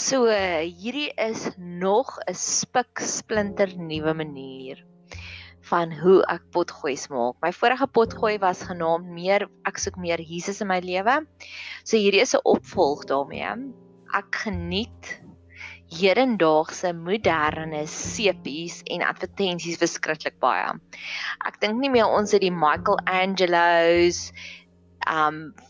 So, hierdie is nog 'n splinter nuwe manier van hoe ek potgoeis maak. My vorige potgooi was genaamd ek soek meer Jesus in my lewe. So hierdie is 'n opvolg daarmee. Ek geniet hedendaagse moderne sepies en advertensies verskriklik baie. Ek dink nie meer ons het die Michelangelos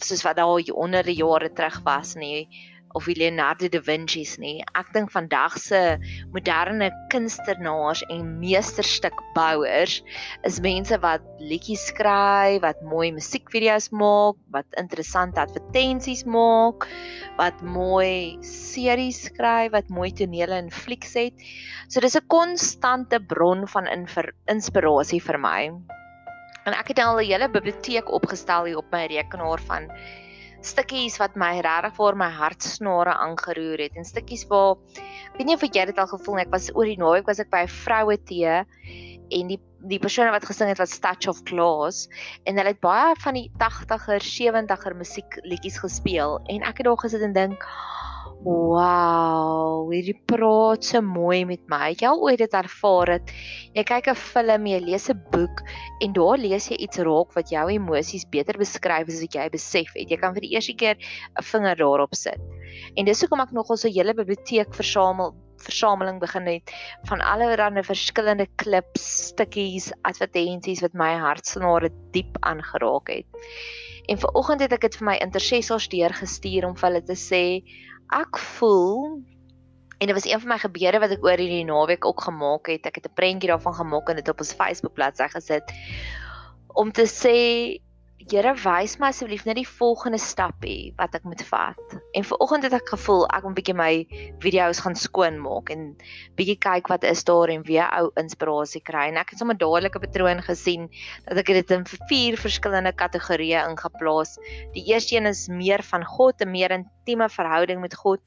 soos wat daar onder die jare terug was nie, of die Leonardo da Vinci's nie. Ek dink vandag se moderne kunstenaars en meesterstukbouers is mense wat liedjies skryf, wat mooi musiekvideo's maak, wat interessante advertensies maak, wat mooi series skryf, wat mooi tonele en flieks het. So dis 'n konstante bron van inspirasie vir my. En ek het al 'n hele biblioteek opgestel hier op my rekenaar van stukkies wat my regtig waar my hartsnare aangeroer het en stukkies waar ek weet nie of jy dit al gevoel het, ek was oor die naweek was ek by 'n vroue tee en die persoon wat gesing het was Touch of Class en hulle het baie van die 80er, 70er musiekliedjies gespeel en ek het daar gesit en dink, wow, hierdie praat so mooi met my. Het jy al ooit dit ervaar het? Jy kyk 'n film, jy lees 'n boek en daar lees jy iets raak wat jou emosies beter beskryf as wat jy besef het. Jy kan vir die eerste keer 'n vinger daarop sit. En dis hoekom ek nogal so 'n hele biblioteek versameling begin het van allerlei verskillende klips, stukkies, advertensies wat my hartsnare diep aangeraak het. En vanoggend het ek dit vir my intercessors deurgestuur om vir hulle te sê ek voel, en dit was een van my gebede wat ek oor hierdie naweek ook gemaak het, ek het 'n prentjie daarvan gemaak en dit op ons Facebook bladsy gesit, om te sê, Here, wys my asseblief net die volgende stappie wat ek moet vat. En vanoggend het ek gevoel, ek moet 'n bietjie my video's gaan skoonmaak en bietjie kyk wat is daar en weer ou inspirasie kry. En ek het sommer dadelik 'n patroon gesien, dat ek dit in 4 verskillende kategorieë ingeplaas. Die eerste een is meer van God, 'n meer intieme verhouding met God.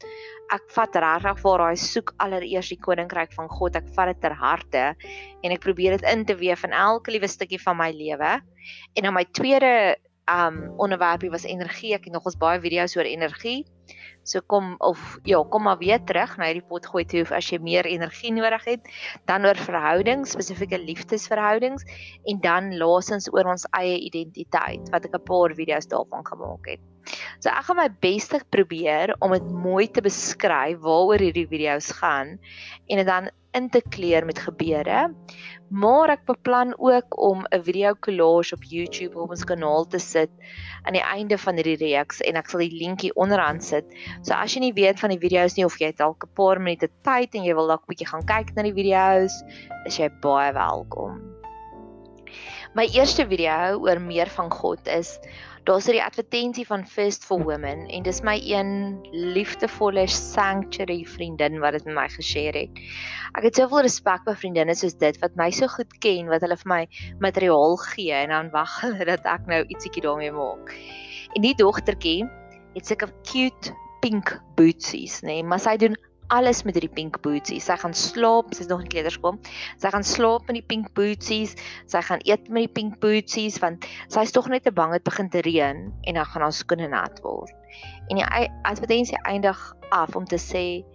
Ek vat regtig waar hy soek allereers die koninkryk van God, ek vat dit ter harte en ek probeer dit in te weef in elke liewe stukkie van my lewe. En dan my tweede onderwerpie was energie. Ek het nogals baie video's oor energie. So kom maar weer terug na hierdie potgooi toe as jy meer energie nodig het. Dan oor verhoudings, spesifieke liefdesverhoudings en dan laasens oor ons eie identiteit wat ek 'n paar video's daarvan gemaak het. So ek gaan my bes probeer om dit mooi te beskryf waaroor hierdie video's gaan en dit dan in te kleur met gebede. Maar ek beplan ook om 'n video collage op YouTube op ons kanaal te sit aan die einde van hierdie reeks en ek sal die linkie onderaan sit. So as jy nie weet van die video's nie of jy het dalk 'n paar minute tyd en jy wil dalk 'n bietjie gaan kyk na die video's, is jy baie welkom. My eerste video oor meer van God is, daar's die advertensie van First for Women en dis my een liefdevolle sanctuary vriendin wat dit met my geshare het. Ek het soveel respek vir vriendinne soos dit wat my so goed ken, wat hulle vir my materiaal gee en dan wag hulle dat ek nou ietsiekie daarmee maak. En die dogtertjie het sulke cute pink bootsies, nee, maar sy doen alles met hierdie pink bootsies. Sy gaan slaap, sy is nog in kleuterskool. Sy gaan slaap met die pink bootsies, sy gaan eet met die pink bootsies want sy is tog net te bang dit begin te reën en dan gaan haar skoene nat word. En die advertensie eindig af om te sê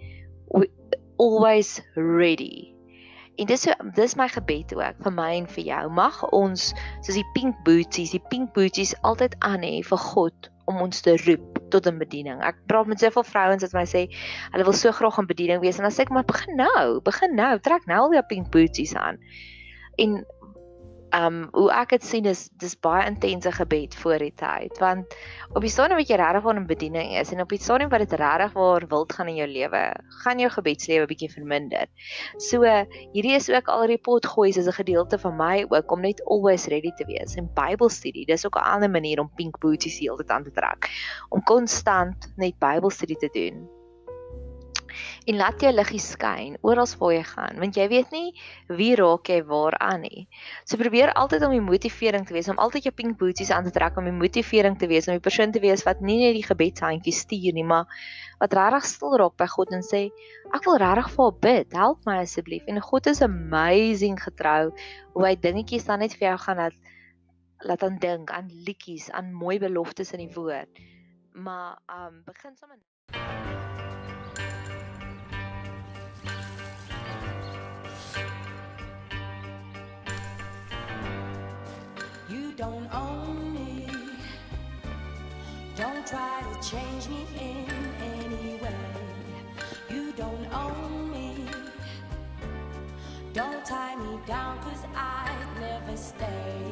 always ready. En dis my gebed ook vir my en vir jou. Mag ons soos die pink bootsies altyd aan hê vir God om ons te roep tot 'n bediening. Ek praat met soveel vrouens wat my sê hulle wil so graag in bediening wees en dan sê ek maar begin nou, trek nou al jou pink bootsies aan. En hoe ek dit sien is dis baie intense gebed voor die tyd, want op die stadium wat jy regtig waar in bediening is en op die stadium wat dit regtig waar wild gaan in jou lewe, gaan jou gebedslewe bietjie verminder. So hierdie is ook al die potgooi is 'n gedeelte van my ook om net always ready te wees. En Bybelstudie, dis ook 'n ander manier om pink booties die hele tyd aan te trek, om konstant net Bybelstudie te doen. En laat jou liggie skyn oral waar jy gaan, want jy weet nie wie raak jy waar aan nie. So probeer altyd om die motivering te wees, om altyd jou pink booties aan te trek, om die motivering te wees, om die persoon te wees wat nie net die gebedshandjies stuur nie, maar wat regtig stil raak by God en sê, ek wil regtig vir haar bid, help my asseblief. En God is amazing getrou, hoe hy dingetjies dan net vir jou gaan laat aan dink, aan liedjies, aan mooi beloftes in die woord. Maar begin sommer don't own me. Don't try to change me in any way. You don't own me. Don't tie me down, 'cause I'd never stay.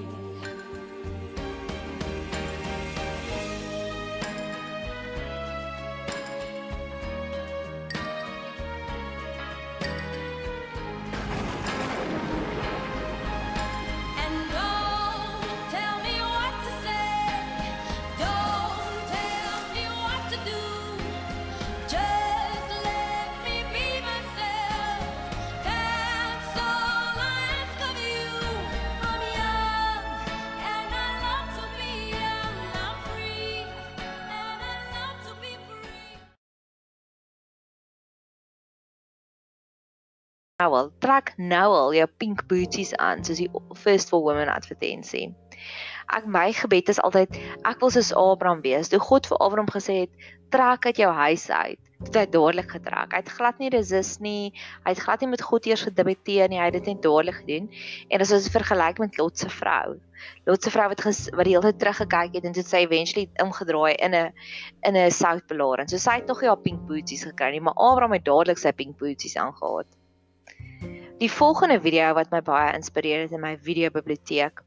Nou al, trek nou al jou pink booties aan, soos die First for Women advertensie. My gebed is altyd, ek wil soos Abraham wees. Toe God vir Abraham gesê het, trek uit jou huis uit, het hy dadelik getrek. Hy het glad nie resist nie, hy het glad nie met God eers gedebatteer nie, hy het dit net dadelik gedoen. En as ons vergelyk met Lot se vrou. Lot se vrou wat die hele tyd teruggekyk het en dit sy eventually omgedraai in 'n soutbelaring. So sy het nog nie haar pink booties gekry nie, maar Abraham het dadelik sy pink booties aangehad. Die volgende video wat my baie inspireer het in my videobiblioteek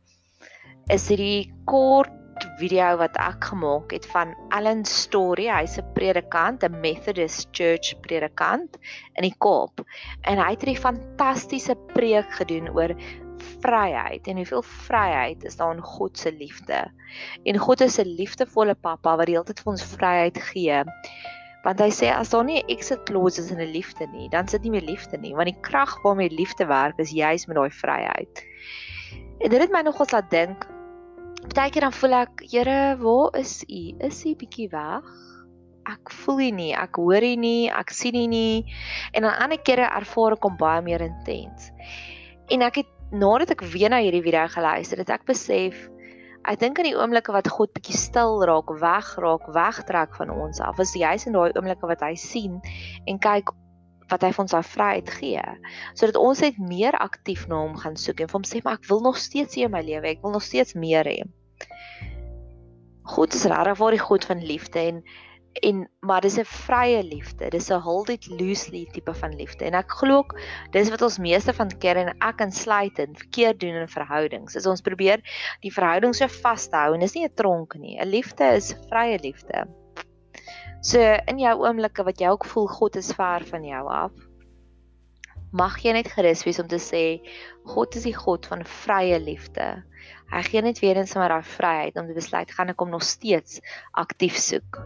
is hierdie kort video wat ek gemaak het van Alan Story. Hy's 'n predikant, 'n Methodist Church predikant in die Kaap. En hy het 'n fantastiese preek gedoen oor vryheid en hoeveel vryheid is daar in God se liefde. En God is 'n liefdevolle pappa wat die hele tyd vir ons vryheid gee. Want hy sê, as daar nie 'n exit clause is in 'n liefde nie, dan sit nie meer liefde nie. Want die krag waarmee liefde werk, is juis met daai vryheid. En dit het my nogals laat dink, partykeer dan voel ek, Here, waar is U? Is U bietjie weg? Ek voel U nie, ek hoor U nie, ek sien U nie. En dan ander kere ervaar ek hom baie meer intens. En ek het, nadat ek weer na hierdie video geluister het, ek besef, ek dink in die oomblikke wat God bietjie stil raak, wegtrek van ons af, is juis in daai oomblikke wat hy sien en kyk wat hy vir ons daai vryheid gee, sodat ons net meer aktief na hom gaan soek en vir hom sê, maar ek wil nog steeds in my lewe, ek wil nog steeds meer hê. God is regtig waar die God van liefde maar dis 'n vrye liefde, dis 'n hold it loosely tipe van liefde. En ek glo ook dis wat ons meeste van keer en ek insluitend verkeerd doen in verhoudings. Is ons probeer die verhouding so vashou en dis nie 'n tronk nie. 'n Liefde is vrye liefde. So in jou oomblikke wat jy ook voel God is ver van jou af, mag jy net gerus wees om te sê God is die God van vrye liefde. Hy gee net weer eens maar daai vryheid om te besluit, gaan ek hom nog steeds aktief soek.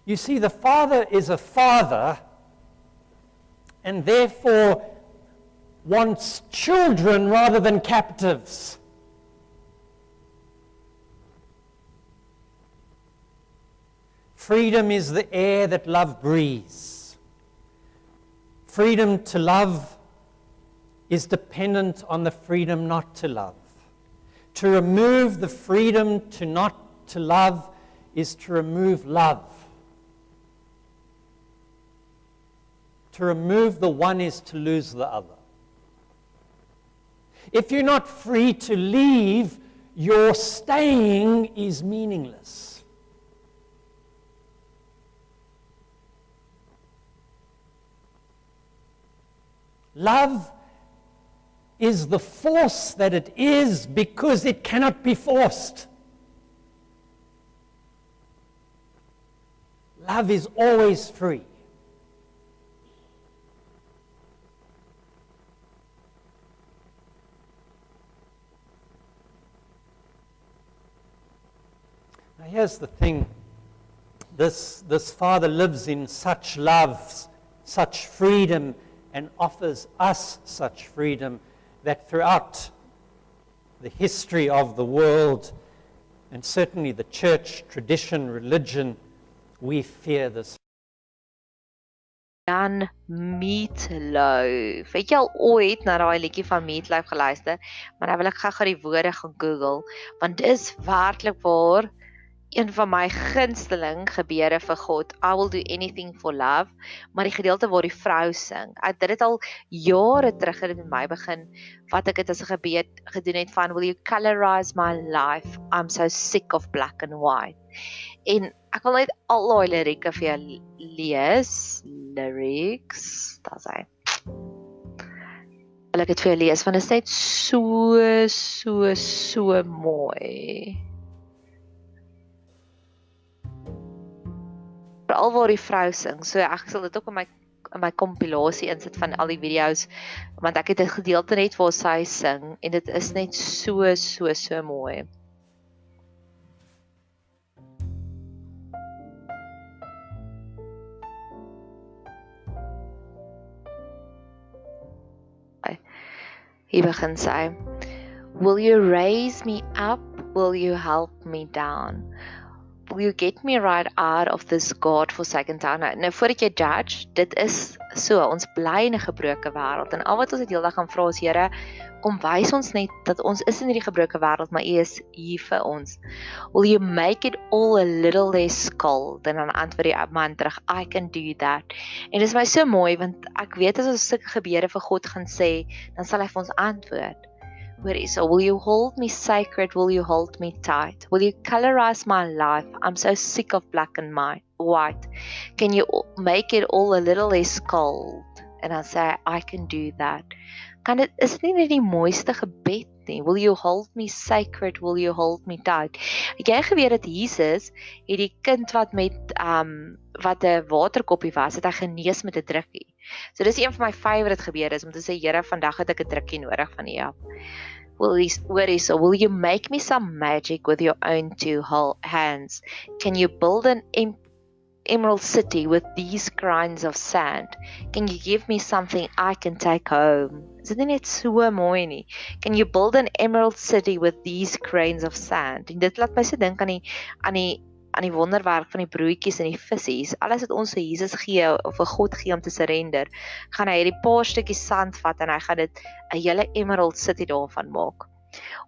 You see, the Father is a father and therefore wants children rather than captives. Freedom is the air that love breathes. Freedom to love is dependent on the freedom not to love. To remove the freedom to not to love is to remove love. To remove the one is to lose the other. If you're not free to leave, your staying is meaningless. Love is the force that it is because it cannot be forced. Love is always free. Now here's the thing. This Father lives in such love, such freedom, and offers us such freedom that throughout the history of the world, and certainly the church, tradition, religion, we fear this. Dan Meatloaf. Het jy al ooit na daai liedjie van Meatloaf geluister? Maar nou wil ek gou die woorde gaan Google, want dis werklik waar een van my gunsteling gebede vir God. I will do anything for love, maar die gedeelte waar die vrou sing. Dit het al jare terug met my begin wat ek dit as 'n gebed gedoen het van will you colorize my life? I'm so sick of black and white. En ek wil net al daai lirieke vir jou lees. Lyrics, daar's hy. Wil ek dit vir jou lees want dit is net so mooi. Veral waar die vrou sing. So ek sal dit ook in my kompilasie insit van al die video's want ek het 'n gedeelte net waar sy sing en dit is net so mooi. Hier begin sy. Will you raise me up? Will you help me down? Will you get me right out of this God-forsaken town? Nou voordat jy judge, dit is so, ons bly in 'n gebroke wêreld en al wat ons die hele dag gaan vra is Here, kom wys ons net dat ons is in hierdie gebroke wêreld, maar U is hier vir ons. Will you make it all a little less cold? En dan antwoord die man terug, I can do that. En dit is my so mooi want ek weet as ons sulke gebede vir God gaan sê, dan sal hy vir ons antwoord. So will you hold me sacred? Will you hold me tight? Will you colorize my life? I'm so sick of black and white. Can you make it all a little less cold? And I say, I can do that. Is dit nie net die mooiste gebed nie? Will you hold me sacred? Will you hold me tight? Het jy geweet dat Jesus het die kind wat met wat 'n waterkoppie was, het hy genees met 'n drukkie. So dis een van my favourite gebede om te sê, Here, vandag het ek 'n drukkie nodig van U. Will you make me some magic with your own two hands? Can you build an emerald city with these grains of sand? Can you give me something I can take home? Is dit nie net so mooi nie? Can you build an emerald city with these grains of sand? En dit laat my so dink aan die wonderwerk van die broodjies en die visse. Alles wat ons vir Jesus gee of vir God gee om te surrender, gaan hy hierdie paar stukkies sand vat en hy gaan dit 'n hele emerald city daarvan maak.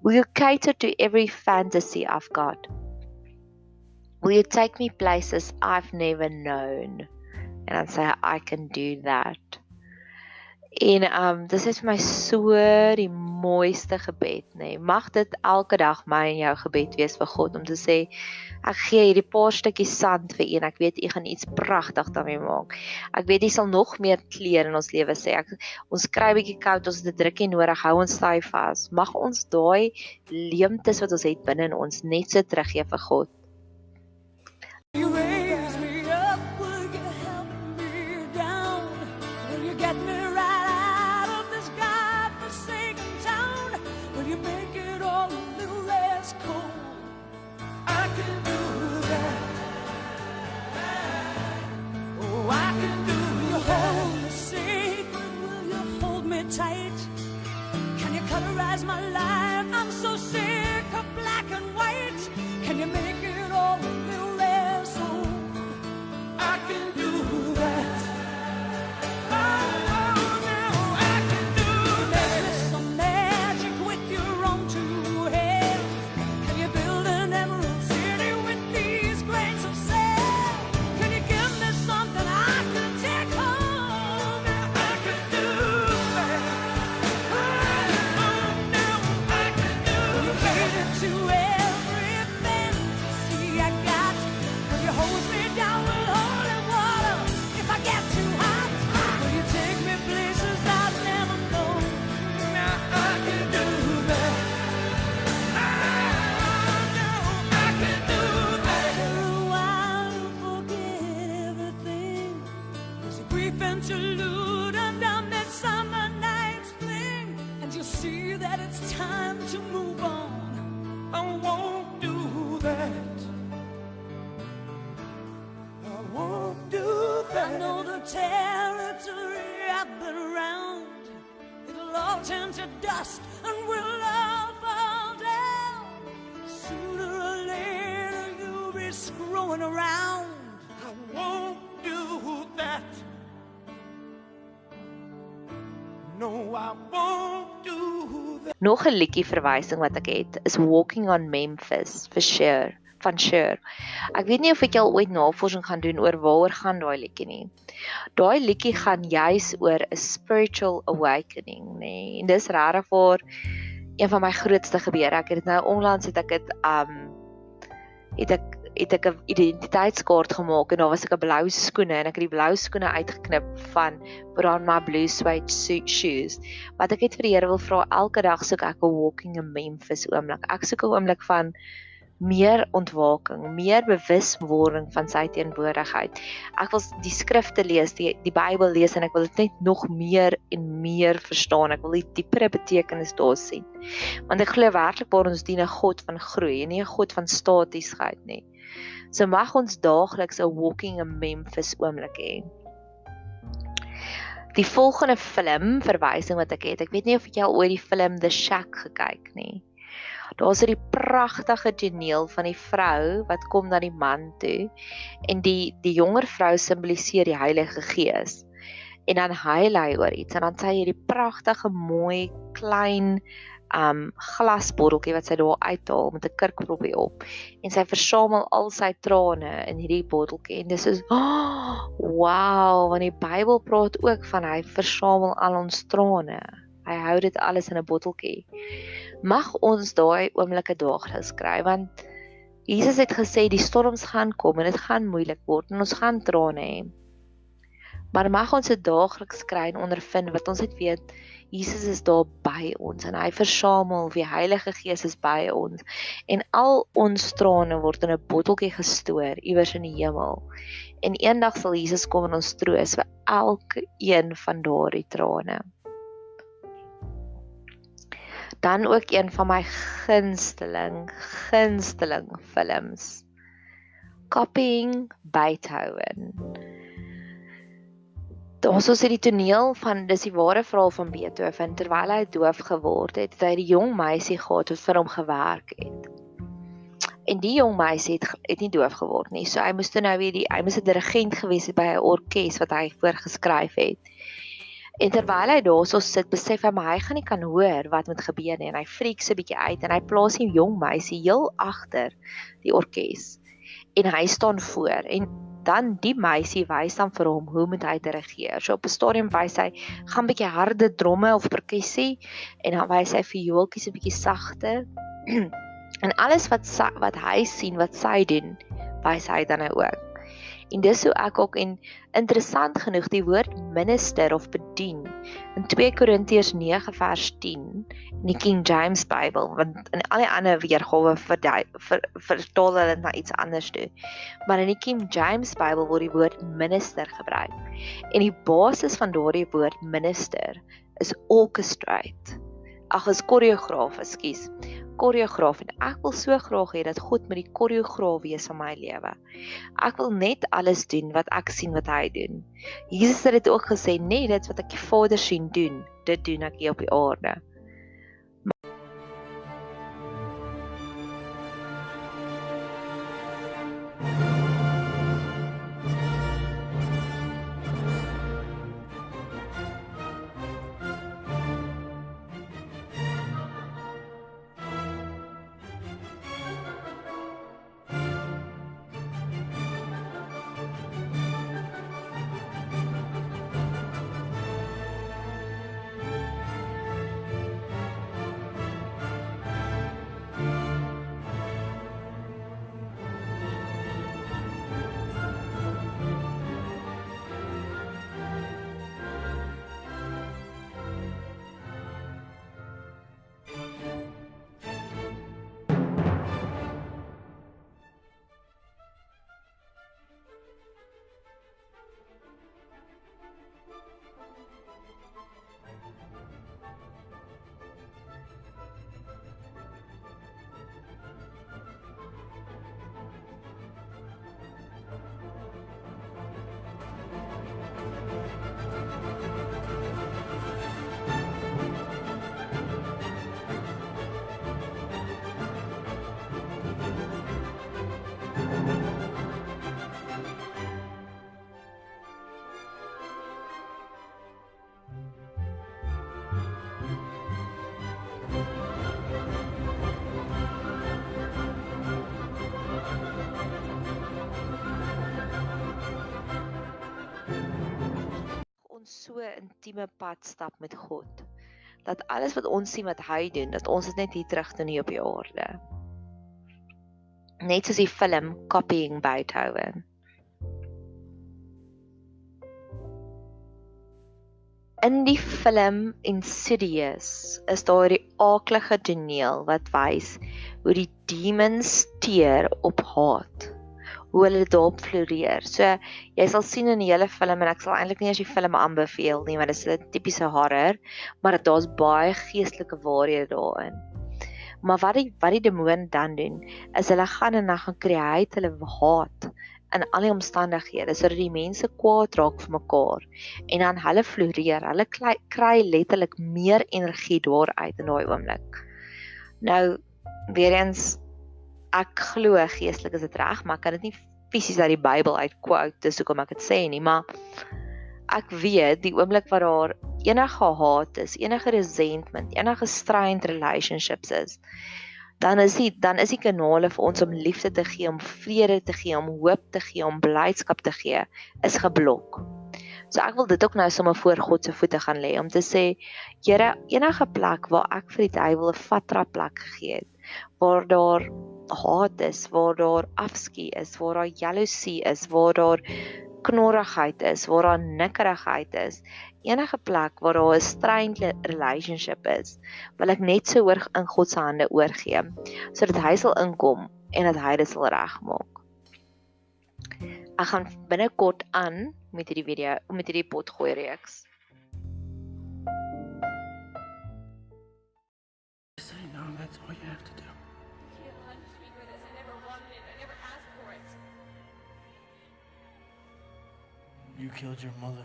Will you cater to every fantasy I've got? Will you take me places I've never known? En dan sê hy, I can do that. En dis is vir my so die mooiste gebed, nê. Mag dit elke dag my en jou gebed wees vir God om te sê, ek gee hierdie paar stukkies sand vir U en ek weet U gaan iets pragtig daarmee maak. Ek weet U sal nog meer kleur in ons lewe sê. Ons kry 'n bietjie koud, ons het 'n drukkie nodig, hou ons styf vas. Mag ons daai leemtes wat ons het binne in ons net so teruggee vir God. You raise me up, will you help me down? Will you get me right out of this God-forsaken town? Will you make it all a little less cold? I can do that. Oh, I can do that. Will you hold me sacred? Will you hold me tight? Can you colorize my life? I'm so sick of black and white. Can you make it all a little less old? I can do that. Oh, now I can do that. Make me some magic with your own two hands. Can you build an emerald city with these grains of sand? Can you give me something I can take home? Now I can do that. Oh, now I can do that. You cater to every fantasy I got. Will you hold me down with holy water if I get too hot? Will you take me places I've never known? Now I can do that. Now I can do that. After a while you forget everything. There's a brief interlude under Midsummer Night's Fling, and you see that it's time to move on. I won't do that. I won't do that. I know the territory I've been around. It'll all turn to dust and we'll all fall down. Sooner or later you'll be screwing around. I won't do that. No, I won't do that. Nog 'n liedjie verwysing wat ek het is Walking on Memphis vir Cher. van Cher. Ek weet nie of ek al ooit navorsing gaan doen oor waaroor gaan daai liedjie nie. Daai liedjie gaan juis oor 'n spiritual awakening, nê. En dis regtig vir een van my grootste gebeure. Ek het dit nou onlangs het ek 'n identiteitskaart gemaak en daar was ek 'n blou skoene en ek het die blou skoene uitgeknip van put on my blue suede shoes. Wat ek het vir die Here wil vra, elke dag soek ek 'n walking in Memphis oomblik. Ek soek 'n oomblik van meer ontwaking, meer bewuswording van sy teenwoordigheid. Ek wil die skrifte lees, die Bybel lees en ek wil dit net nog meer en meer verstaan. Ek wil die diepere betekenis daar sien. Want ek glo werklik waar ons dien 'n God van groei en nie 'n God van statiesheid nie. So mag ons daagliks 'n walking in Memphis oomblik hê. Die volgende film verwysing wat ek het, ek weet nie of jy al ooit die film The Shack gekyk nie. Daar's die pragtige toneel van die vrou wat kom na die man toe en die jonger vrou simboliseer die Heilige Gees. En dan huil hy oor iets en dan sê hy hierdie pragtige mooi klein glasbotteltjie wat sy daar uithaal met 'n kurkproppie op en sy versamel al sy trane in hierdie botteltjie en dis is wow, want die Bybel praat ook van hy versamel al ons trane. Hy hou dit alles in 'n botteltjie. Mag ons daai oomblikke daagliks kry want Jesus het gesê die storms gaan kom en dit gaan moeilik word en ons gaan trane hê. Maar mag ons dit daagliks kry en ondervind wat ons net weet Jesus is daar by ons en hy versamel, die Heilige Gees is by ons en al ons trane word in 'n botteltjie gestoor iewers in die hemel. En eendag sal Jesus kom en ons troos vir elke een van daardie trane. Dan ook een van my gunsteling films. Copying Beethoven. Daar's ons die toneel van dis die ware verhaal van Beethoven. Terwyl hy doof geword het, het hy die jong meisie gehad wat vir hom gewerk het. En die jong meisie het nie doof geword nie. So hy moes nou weer hy moes 'n dirigent gewees het by 'n orkes wat hy voorgeskryf het. En terwyl hy daarso sit, besef hy maar hy gaan nie kan hoor wat moet gebeur nie en hy freak so 'n bietjie uit en hy plaas die jong meisie heel agter die orkes. En hy staan voor en dan die meisie wys dan vir hom hoe moet hy dirigeer. So op 'n stadium wys hy gaan bietjie harde dromme of perkussie en dan wys hy viooltjies 'n bietjie sagter. En alles wat hy sien wat sy doen, wys hy dan nou ook. En dis hoe ek ook en interessant genoeg die woord minister of bedien in 2 Korintiërs 9 vers 10 in die King James Bybel, want in al die ander weergawe vertaal hulle dit na iets anders toe. Maar in die King James Bybel word die woord minister gebruik. En die basis van daardie woord minister is orchestrate. Is koreograaf, ekskuus. Koreograaf en ek wil so graag hê dat God met die koreograaf wees van my lewe. Ek wil net alles doen wat ek sien wat hy doen. Jesus het dit ook gesê, net dit wat ek die Vader sien doen, dit doen ek hier op die aarde. intieme pad stap met God. Dat alles wat ons sien wat hy doen, dat ons dit net hier terug doen hier op die aarde. Net soos die film Copying Beethoven. In die film Insidious is daar die aaklige toneel wat wys hoe die demons teer op haat. Hoe hulle daarop floreer. So, jy sal sien in die hele film, en ek sal eintlik nie eers die film aanbeveel nie, want dit is 'n tipiese horror, maar daar's baie geestelike waarhede daarin. Maar wat die demoon dan doen, is hulle gaan en dan gaan create hulle haat in al die omstandighede, sodat die mense kwaad raak vir mekaar, en dan hulle floreer, hulle kry letterlik meer energie daaruit in daai oomblik. Nou, weer eens, ek glo geestelik is dit reg, maar ek kan dit nie fisies uit die Bybel uit quote, dis hoekom ek dit sê nie, maar ek weet, die oomblik wat daar enige haat is, enige resentment, enige strained relationships is, dan is die kanale vir ons om liefde te gee, om vrede te gee, om hoop te gee, om blydskap te gee, is geblok. So ek wil dit ook nou sommer voor God se voete gaan lê, om te sê, Here, enige plek waar ek vir die duiwel 'n vatra plek gegee het, waar daar haat is, waar daar afskie is, waar daar jaloesie is, waar daar knorrigheid is, waar daar nikkerigheid is, enige plek waar daar 'n strained relationship is, wil ek net so oor in God se hande oorgee, sodat hy sal inkom en dat hy dit sal regmaak. Ek gaan binnekort aan met hierdie video, met hierdie potgooi reeks. Say no, that's all you have to do. Can't lie to me, Goodness. I never wanted it. I never asked for it. You killed your mother.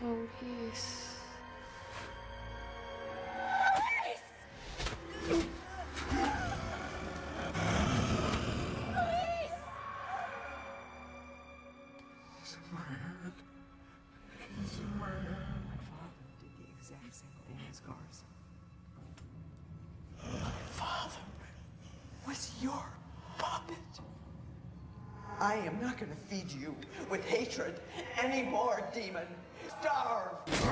Oh, yes. Was your puppet. I am not going to feed you with hatred anymore, demon. Starve!